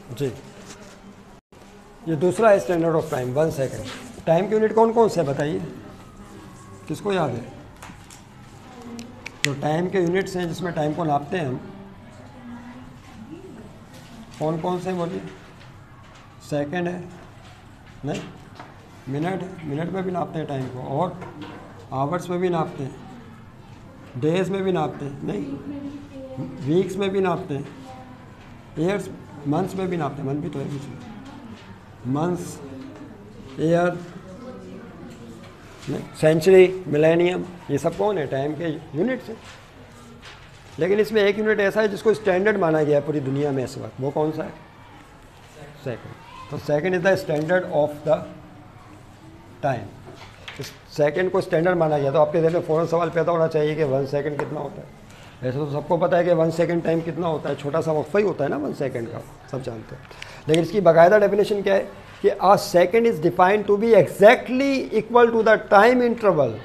जी, ये दूसरा है standard of time, 1 second. Time के यूनिट कौन कौन से बताइए, किसको याद है? जो टाइम के यूनिट्स हैं जिसमें टाइम को नापते हैं हम, कौन कौन से बोलिए? सेकंड है, नहीं, मिनट है, मिनट में भी नापते हैं टाइम को, और आवर्स में भी नापते हैं, डेज में भी नापते हैं, नहीं, वीक्स में भी नापते हैं, ईयर्स, मंथ्स में भी नापते हैं, मंथ भी तो है बीच में, मंथ्स, ईयर, सेंचुरी, मिलेनियम, ये सब कौन है? टाइम के यूनिट्स हैं। लेकिन इसमें एक यूनिट ऐसा है जिसको स्टैंडर्ड माना गया है पूरी दुनिया में इस वक्त, वो कौन सा है? सेकंड। तो second is the standard of the time. इस सेकंड को स्टैंडर्ड माना गया। तो आपके दिल में फ़ौरन सवाल पैदा होना चाहिए कि 1 सेकंड कितना होता है। वैसे तो सबको पता है कि 1 सेकंड टाइम कितना होता है, छोटा सा वक्फा ही होता है ना 1 सेकंड का, सब जानते हैं। लेकिन इसकी बाकायदा डेफिनेशन क्या है कि a second is defined to be exactly equal to the time interval.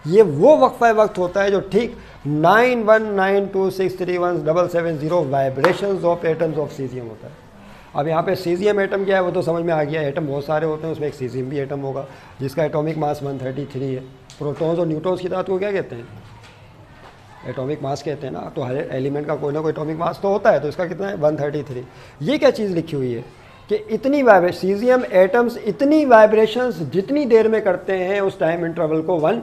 ये वो वक्फा वक्त होता है जो ठीक 9192631770 vibrations of atoms of caesium होता है। अब यहाँ पे सीजियम एटम क्या है वो तो समझ में आ गया, एटम बहुत सारे होते हैं, उसमें एक सीजियम भी एटम होगा जिसका एटॉमिक मास 133 है। प्रोटॉन्स और न्यूट्रॉन्स की धातु को क्या कहते हैं? एटॉमिक मास कहते हैं ना। तो हर एलिमेंट का कोई ना कोई एटॉमिक मास तो होता है, तो इसका कितना है? 133। ये क्या चीज़ लिखी हुई है कि इतनी सीजियम एटम्स इतनी वाइब्रेशंस जितनी देर में करते हैं उस टाइम इंटरवल को 1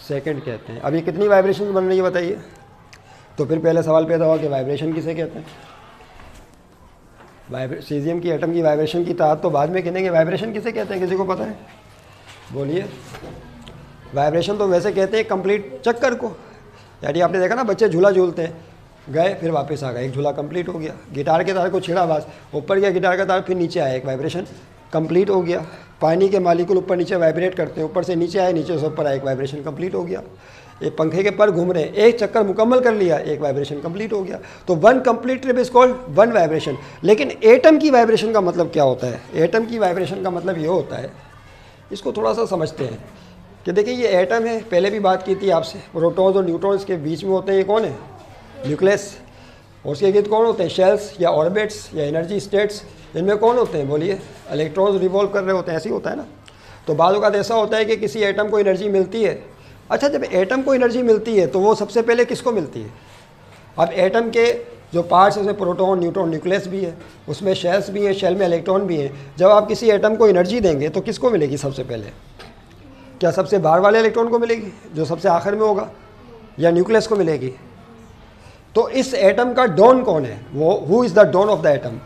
सेकंड कहते हैं। अभी कितनी वाइब्रेशन बन रही है बताइए? तो फिर पहले सवाल पैदा हुआ कि वाइब्रेशन किसे कहते हैं? सीजियम की एटम की वाइब्रेशन की तादाद तो बाद में गिनेंगे, वाइब्रेशन किसे कहते हैं? किसी को पता है? बोलिए। वाइब्रेशन तो वैसे कहते हैं कंप्लीट चक्कर को। यानी आपने देखा ना बच्चे झूला झूलते हैं, गए फिर वापस आ गए, एक झूला कंप्लीट हो गया। गिटार के तार को छेड़ा बस, ऊपर गया गिटार का तार, फिर नीचे आया, एक वाइब्रेशन कंप्लीट हो गया। पानी के मालिक्यूल ऊपर नीचे वाइब्रेट करते हैं, ऊपर से नीचे आए, नीचे से ऊपर आए, एक वाइब्रेशन कंप्लीट हो गया। एक पंखे के पर घूम रहे हैं, एक चक्कर मुकम्मल कर लिया, एक वाइब्रेशन कंप्लीट हो गया। तो 1 complete trip is called 1 vibration. लेकिन एटम की वाइब्रेशन का मतलब क्या होता है? एटम की वाइब्रेशन का मतलब ये होता है, इसको थोड़ा सा समझते हैं कि देखिए ये एटम है, पहले भी बात की थी आपसे, प्रोटॉन्स और न्यूट्रॉन्स के बीच में होते हैं, ये कौन है? न्यूक्लियस। और उसके गिर्द कौन होते हैं? शेल्स या ऑर्बिट्स या एनर्जी स्टेट्स। इनमें कौन होते हैं? बोलिए। इलेक्ट्रॉन्स रिवॉल्व कर रहे होते हैं, ऐसे ही होता है ना। तो बाद औक़ात ऐसा होता है कि किसी एटम को एनर्जी मिलती है। अच्छा, जब एटम को एनर्जी मिलती है तो वो सबसे पहले किसको मिलती है? अब एटम के जो पार्ट्स हैं उसमें प्रोटॉन, न्यूट्रॉन, न्यूक्लियस भी है, उसमें शेल्स भी हैं, शेल में इलेक्ट्रॉन भी हैं। जब आप किसी एटम को एनर्जी देंगे तो किसको मिलेगी सबसे पहले? क्या सबसे बाहर वाले इलेक्ट्रॉन को मिलेगी जो सबसे आखिर में होगा, या न्यूक्लियस को मिलेगी? तो इस एटम का डॉन कौन है? वो who is the don of the atom?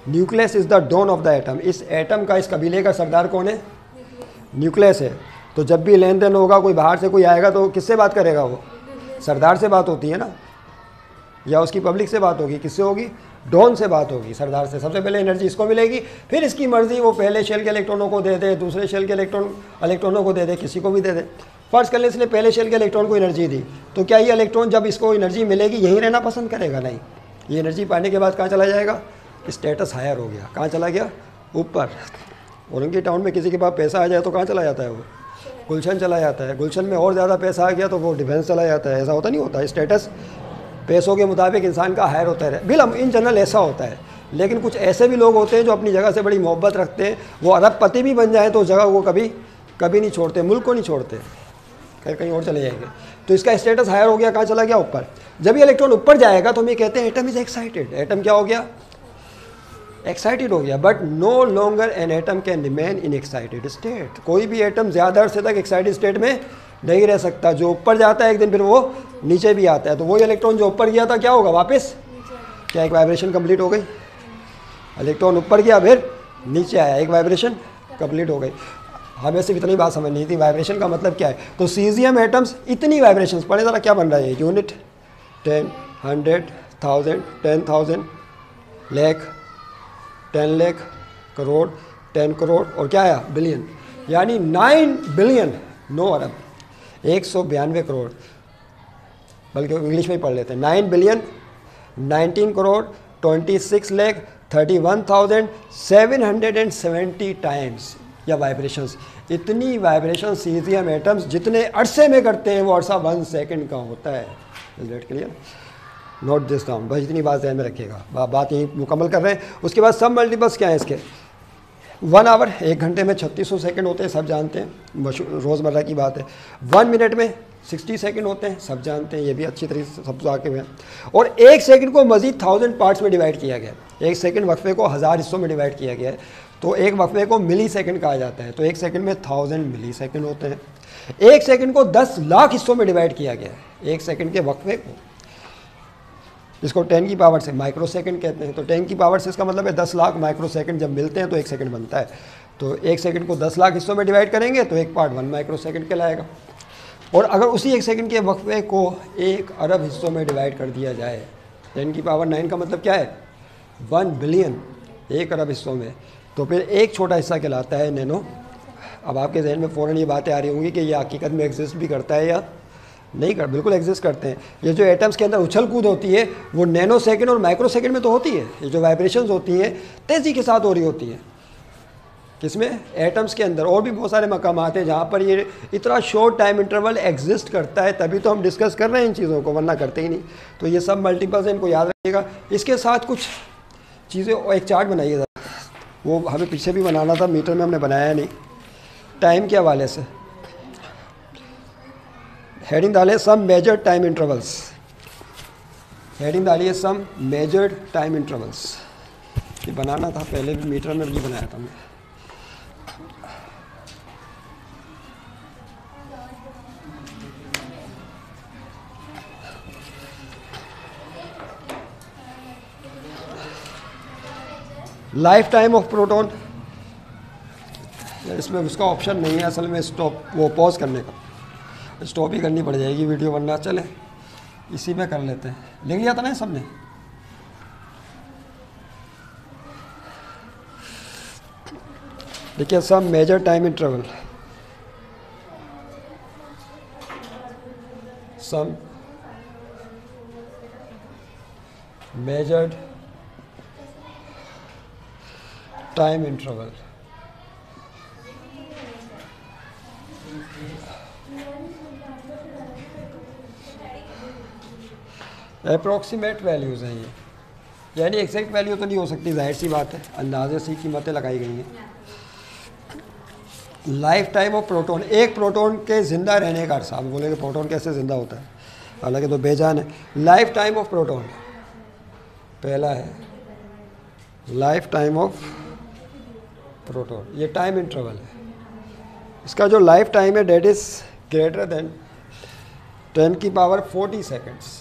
Nucleus is the don of the atom. इस एटम का, इस कबीले का सरदार कौन है? न्यूक्लियस है। तो जब भी लेन देन होगा, कोई बाहर से कोई आएगा तो किससे बात करेगा? वो सरदार से बात होती है ना, या उसकी पब्लिक से बात होगी? किससे होगी? डॉन से बात होगी, सरदार से। सबसे पहले एनर्जी इसको मिलेगी, फिर इसकी मर्जी वो पहले शेल के इलेक्ट्रॉनों को दे दे, दूसरे शेल के इलेक्ट्रॉनों को दे दे, किसी को भी दे दे। फर्ज कर ले इसने पहले शेल के इलेक्ट्रॉन को एनर्जी दी, तो क्या ये इलेक्ट्रॉन जब इसको एनर्जी मिलेगी यहीं रहना पसंद करेगा? नहीं, ये एनर्जी पाने के बाद कहाँ चला जाएगा? स्टेटस हायर हो गया, कहाँ चला गया? ऊपर। और उनकी टाउन में किसी के पास पैसा आ जाए तो कहाँ चला जाता है? वो गुलशन चला जाता है। गुलशन में और ज़्यादा पैसा आ गया तो वो डिफेंस चला जाता है। ऐसा होता नहीं होता? स्टेटस पैसों के मुताबिक इंसान का हायर होता है। बिल इन जनरल ऐसा होता है। लेकिन कुछ ऐसे भी लोग होते हैं जो अपनी जगह से बड़ी मोहब्बत रखते हैं, वो अरबपति भी बन जाए तो जगह वो कभी नहीं छोड़ते, मुल्क को नहीं छोड़ते, कहीं और चले जाएंगे। तो इसका स्टेटस हायर हो गया, कहाँ चला गया? ऊपर। जब ये इलेक्ट्रॉन ऊपर जाएगा तो हम ये कहते हैं एटम इज एक्साइटेड। एटम क्या हो गया? एक्साइटेड हो गया। But no longer an atom can remain in excited state. कोई भी एटम ज़्यादा अरसे तक एक्साइटेड स्टेट में नहीं रह सकता। जो ऊपर जाता है एक दिन फिर वो नीचे भी आता है। तो वही इलेक्ट्रॉन जो ऊपर गया था क्या होगा? वापस क्या एक वाइब्रेशन कंप्लीट हो गई? इलेक्ट्रॉन ऊपर गया फिर नीचे आया, एक वाइब्रेशन कंप्लीट हो गई। हमें सिर्फ इतनी बात समझनी थी, वाइब्रेशन का मतलब क्या है। तो सीजियम एटम्स इतनी वाइब्रेशंस, पढ़े ज़रा क्या बन रहा है? यूनिट, 10, 100, 1000, 10,000, लाख, 10 लाख, करोड़, 10 करोड़, और क्या आया? बिलियन। यानी 9 बिलियन, 9 अरब, 192 करोड़, बल्कि इंग्लिश में ही पढ़ लेते हैं। 9 बिलियन, 19 करोड़, 26 लाख, 31,770 टाइम्स या वाइब्रेशंस। इतनी वाइब्रेशन सीजियम एटम्स जितने अरसे में करते हैं वो अरसा 1 सेकंड का होता है। Is that clear? Note this down, बस इतनी बात ध्यान में रखिएगा, बात यही मुकम्मल कर रहे हैं। उसके बाद सब मल्टीपल्स क्या है इसके, 1 आवर 1 घंटे में 3600 सेकंड होते हैं, सब जानते हैं, रोज़मर्रा की बात है। 1 मिनट में 60 सेकंड होते हैं, सब जानते हैं, ये भी अच्छी तरीके से सब वाकिफ़ हैं। और 1 सेकंड को मज़ीद 1000 पार्ट्स में डिवाइड किया गया है। 1 सेकंड वक्फे को 1000 हिस्सों में डिवाइड किया गया है, तो एक वक्फे को मिली सेकंड कहा जाता है। तो 1 सेकंड में 1000 मिली सेकंड होते हैं। 1 सेकंड को 10 लाख हिस्सों में डिवाइड किया गया है, 1 सेकंड के वक्फे को, इसको 10 की पावर से माइक्रो सेकंड कहते हैं। तो 10 की पावर से इसका मतलब है 10 लाख माइक्रो सेकंड जब मिलते हैं तो 1 सेकंड बनता है। तो 1 सेकंड को 10 लाख हिस्सों में डिवाइड करेंगे तो 1 पार्ट 1 माइक्रो सेकंड कहलाएगा। और अगर उसी 1 सेकंड के वक्फे को 1 अरब हिस्सों में डिवाइड कर दिया जाए, 10 की पावर 9 का मतलब क्या है, 1 बिलियन, 1 अरब हिस्सों में, तो फिर एक छोटा हिस्सा कहलाता है नैनो। अब आपके जहन में फ़ौरन ये बातें आ रही होंगी कि ये हकीकत में एग्जिस्ट भी करता है या नहीं कर, बिल्कुल एग्जिस्ट करते हैं। ये जो एटम्स के अंदर उछल कूद होती है वो नैनो सेकंड और माइक्रो सेकंड में तो होती है। ये जो वाइब्रेशंस होती हैं तेज़ी के साथ हो रही होती हैं, किसमें, एटम्स के अंदर। और भी बहुत सारे मकामात हैं जहाँ पर ये इतना शॉर्ट टाइम इंटरवल एग्जिस्ट करता है, तभी तो हम डिस्कस कर रहे हैं इन चीज़ों को, वरना करते ही नहीं। तो ये सब मल्टीपल्स हैं, इनको याद रखिएगा। इसके साथ कुछ चीज़ें, एक चार्ट बनाइएगा, वो हमें पीछे भी बनाना था, मीटर में हमने बनाया नहीं, टाइम के हवाले से। हेडिंग डालिए सम मेजर्ड टाइम इंटरवल्स, हेडिंग डालिए सम मेजर्ड टाइम इंटरवल्स। ये बनाना था, पहले भी मीटर में भी बनाया था हमने। लाइफ टाइम ऑफ प्रोटॉन, इसमें उसका ऑप्शन नहीं है असल में, स्टॉप, वो पॉज करने का, स्टॉप ही करनी पड़ जाएगी वीडियो, वरना चले इसी में कर लेते हैं। लिख लिया था ना सबने, देखिए some major time interval, some measured time interval, approximate values हैं ये, यानी एग्जैक्ट वैल्यू तो नहीं हो सकती, जाहिर सी बात है, अंदाजे से कीमतें लगाई गई हैं। लाइफ टाइम ऑफ प्रोटॉन, एक प्रोटॉन के ज़िंदा रहने का अर्सा। आप बोलेंगे प्रोटॉन कैसे ज़िंदा होता है, हालांकि तो बेजान है। लाइफ टाइम ऑफ प्रोटॉन, पहला है लाइफ टाइम ऑफ प्रोटॉन, ये टाइम इंटरवल है। इसका जो लाइफ टाइम है डेट इज़ ग्रेटर देन 10 की पावर 40 सेकेंड्स,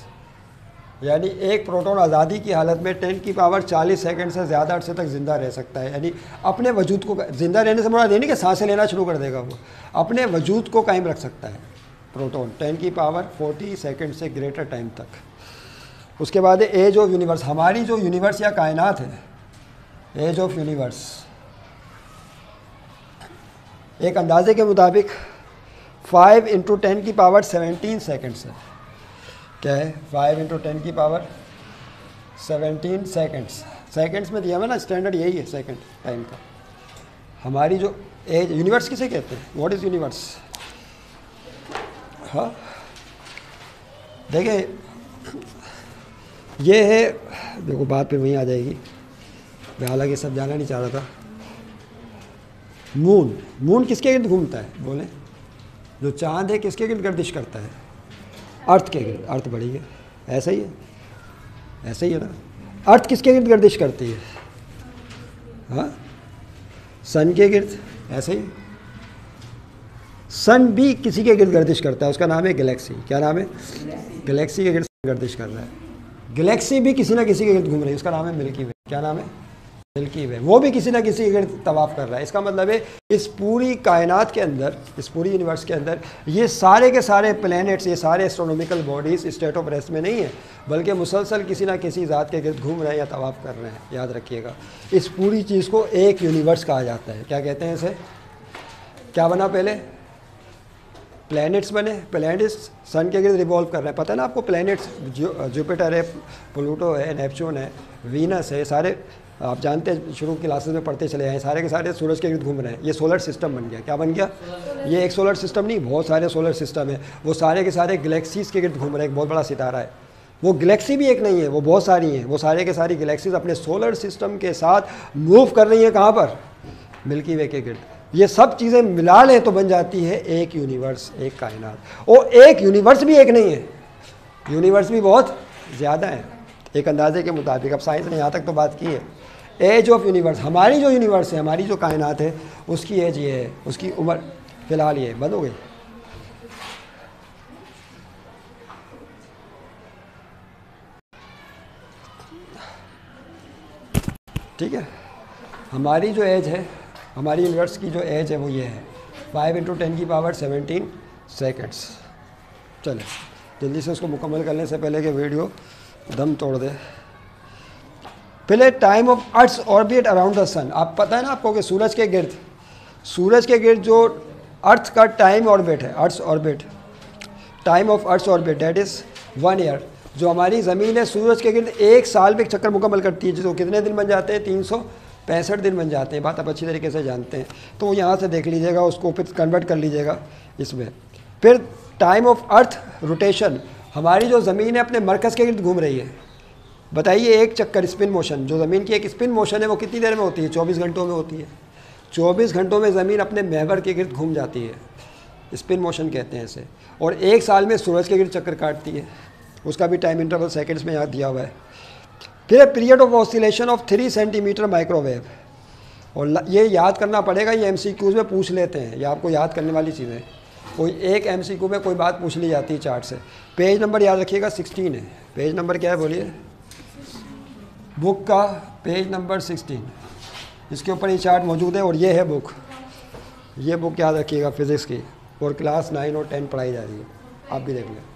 यानी एक प्रोटॉन आज़ादी की हालत में 10 की पावर 40 सेकंड से ज़्यादा अरसे तक ज़िंदा रह सकता है। यानी अपने वजूद को, ज़िंदा रहने से मुराद ये नहीं कि सांसें लेना शुरू कर देगा, वो अपने वजूद को कायम रख सकता है प्रोटॉन 10 की पावर 40 सेकंड से ग्रेटर टाइम तक। उसके बाद एज ऑफ यूनिवर्स, हमारी जो यूनिवर्स या कायनात है, एज ऑफ यूनिवर्स एक अंदाजे के मुताबिक 5 × 10 की पावर 17 सेकंड्स है। क्या है, 5 × 10 की पावर 17 सेकंड्स, सेकंड्स में दिया हुआ ना, स्टैंडर्ड यही है सेकंड टाइम का। हमारी जो एज, यूनिवर्स किसे कहते हैं, व्हाट इज़ यूनिवर्स। हाँ देखिए ये है, देखो बात पे वहीं आ जाएगी, मैं हालांकि सब जाना नहीं चाह रहा था। मून, मून किसके गिर्द घूमता है, बोले, जो चांद है किसके गिर्द गर्दिश करता है, अर्थ के गिर्द, अर्थ बड़ी है, ऐसा ही है, ऐसा ही है ना। अर्थ किसके गिर्द गर्दिश करती है, हाँ, सन के गिर्द, ऐसा ही। सन भी किसी के गिर्द गर्दिश करता है, उसका नाम है गैलेक्सी। क्या नाम है, गैलेक्सी के गिर्द गर्दिश कर रहा है। गैलेक्सी भी किसी ना किसी के गिर्द घूम रही है, उसका नाम है मिल्की वे। क्या नाम है, मिल्की वे, वो भी किसी ना किसी के गिर्द तवाफ़ कर रहा है। इसका मतलब है इस पूरी कायनात के अंदर, इस पूरी यूनिवर्स के अंदर ये सारे के सारे प्लैनेट्स, ये सारे astronomical bodies state of rest में नहीं है, बल्कि मुसलसल किसी ना किसी ज़ात के गिर्द घूम रहे हैं या तवाफ़ कर रहे हैं। याद रखिएगा, इस पूरी चीज़ को एक यूनिवर्स कहा जाता है। क्या कहते हैं इसे, क्या बना पहले, प्लैनेट्स बने, प्लैनेट्स सन के गिर्द रिवॉल्व कर रहे हैं। पता है ना आपको, प्लैनेट्स जुपिटर है, प्लूटो है, नेपच्यून है, वीनस है, सारे आप जानते हैं, शुरू क्लासेस में पढ़ते चले आए, सारे के सारे सूरज के गिर्द घूम रहे हैं। ये सोलर सिस्टम बन गया। क्या बन गया, ये एक सोलर सिस्टम नहीं, बहुत सारे सोलर सिस्टम है, वो सारे के सारे गैलेक्सीज़ के गिर्द घूम रहे हैं। एक बहुत बड़ा सितारा है, वो गैलेक्सी भी एक नहीं है, वो बहुत सारी हैं। वो सारे के सारी गैलेक्सीज अपने सोलर सिस्टम के साथ मूव कर रही हैं कहाँ पर, मिल्की वे के गिर्द। ये सब चीज़ें मिला लें तो बन जाती है एक यूनिवर्स, एक कायनात। और एक यूनिवर्स भी एक नहीं है, यूनिवर्स भी बहुत ज़्यादा है एक अंदाजे के मुताबिक। अब साइंस ने यहाँ तक तो बात की है। एज ऑफ यूनिवर्स, हमारी जो यूनिवर्स है, हमारी जो कायनात है, उसकी एज ये है, उसकी उम्र फ़िलहाल ये बंद हो गई। ठीक है, हमारी जो एज है, हमारी यूनिवर्स की जो एज है वो ये है 5 × 10⁻17 सेकेंड्स। चले जल्दी से उसको मुकम्मल करने से पहले कि वीडियो दम तोड़ दे। पहले time of earth orbit around the sun. आप पता है ना आपको कि सूरज के गिर्द जो अर्थ का टाइम ऑर्बिट है, earth orbit, time of earth orbit that is 1 year. जो हमारी ज़मीन है सूरज के गिर्द एक साल में एक चक्कर मुकम्मल करती है, जो कितने दिन बन जाते हैं, 365 दिन बन जाते हैं। बात आप अच्छी तरीके से जानते हैं, तो यहाँ से देख लीजिएगा, उसको फिर कन्वर्ट कर लीजिएगा इसमें। फिर टाइम ऑफ अर्थ रोटेशन, हमारी जो ज़मीन है अपने मरकज़ के गिर्द घूम रही है। बताइए एक चक्कर स्पिन मोशन, जो ज़मीन की एक स्पिन मोशन है वो कितनी देर में होती है, 24 घंटों में होती है। 24 घंटों में ज़मीन अपने महवर के गिर्द घूम जाती है, स्पिन मोशन कहते हैं इसे। और एक साल में सूरज के गिर्द चक्कर काटती है, उसका भी टाइम इंटरवल सेकंड्स में यहाँ दिया हुआ है। फिर period of oscillation of 3 centimetre microwave. और ये याद करना पड़ेगा, ये MCQs में पूछ लेते हैं, ये आपको याद करने वाली चीज़ें। कोई एक MCQ में कोई बात पूछ ली जाती है चार्ट से। पेज नंबर याद रखिएगा 16 है। पेज नंबर क्या है बोलिए, बुक का पेज नंबर 16, इसके ऊपर ये चार्ट मौजूद है। और ये है बुक, ये बुक याद रखिएगा फिज़िक्स की, और क्लास 9 और 10 पढ़ाई जा रही है, आप भी देख लें।